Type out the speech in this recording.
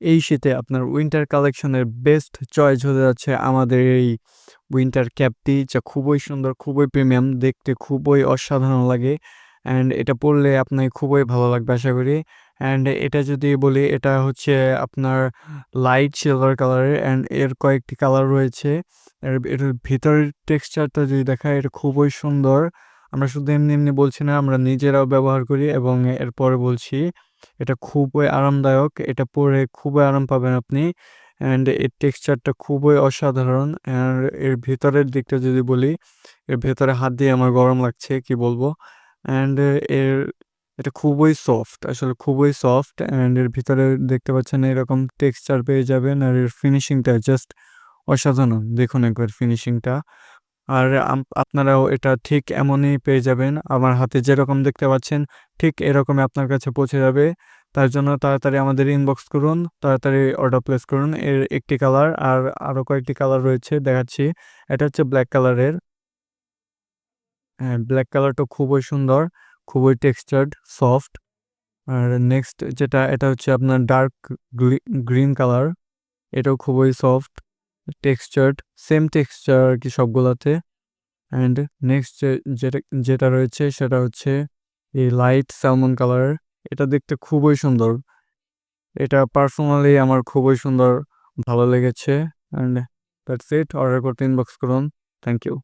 এই শীতে আপনার উইন্টার কালেকশনের বেস্ট চয়েস হতে যাচ্ছে আমাদের এই উইন্টার ক্যাপটি, যা খুবই সুন্দর, খুবই প্রিমিয়াম, দেখতে খুবই অসাধারণ লাগে। অ্যান্ড এটা পরলে আপনার খুবই ভালো লাগবে আশা করি। অ্যান্ড এটা যদি বলি, এটা হচ্ছে আপনার লাইট সিলভার কালারের, অ্যান্ড এর কয়েকটি কালার রয়েছে। এটার ভিতরের টেক্সচারটা যদি দেখায়, এটা খুবই সুন্দর। আমরা শুধু এমনি এমনি বলছি না, আমরা নিজেরাও ব্যবহার করি এবং এরপরে বলছি এটা খুবই আরামদায়ক। এটা পরে খুবই আরাম পাবেন আপনি। অ্যান্ড এর টেক্সচারটা খুবই অসাধারণ। আর এর ভেতরের দিকটা যদি বলি, এর ভেতরে হাত দিয়ে আমার গরম লাগছে, কি বলবো। অ্যান্ড এর এটা খুবই সফট, আসলে খুবই সফট। অ্যান্ড এর ভিতরে দেখতে পাচ্ছেন এরকম টেক্সচার পেয়ে যাবেন। আর এর ফিনিশিংটা জাস্ট অসাধারণ, দেখুন একবার ফিনিশিংটা। আর আপনারাও এটা ঠিক এমনই পেয়ে যাবেন। আমার হাতে যেরকম দেখতে পাচ্ছেন, ঠিক এরকমই আপনার কাছে পৌঁছে যাবে। তার জন্য তাড়াতাড়ি আমাদের ইনবক্স করুন, তাড়াতাড়ি অর্ডার প্লেস করুন। এর একটি কালার আর আরও কয়েকটি কালার রয়েছে, দেখাচ্ছি। এটা হচ্ছে ব্ল্যাক কালারের। হ্যাঁ, ব্ল্যাক কালারটা খুবই সুন্দর, খুবই টেক্সচার্ড, সফট। আর নেক্সট যেটা, এটা হচ্ছে আপনার ডার্ক গ্রিন কালার। এটাও খুবই সফট, টেক্সচার্ড, সেম টেক্সচার আর কি সবগুলাতে। অ্যান্ড নেক্সট যেটা যেটা রয়েছে সেটা হচ্ছে এই লাইট স্যালমন কালার। এটা দেখতে খুবই সুন্দর। এটা পার্সোনালি আমার খুবই সুন্দর ভালো লেগেছে। And that's it. অর্ডার করতে ইনবক্স করুন। Thank you.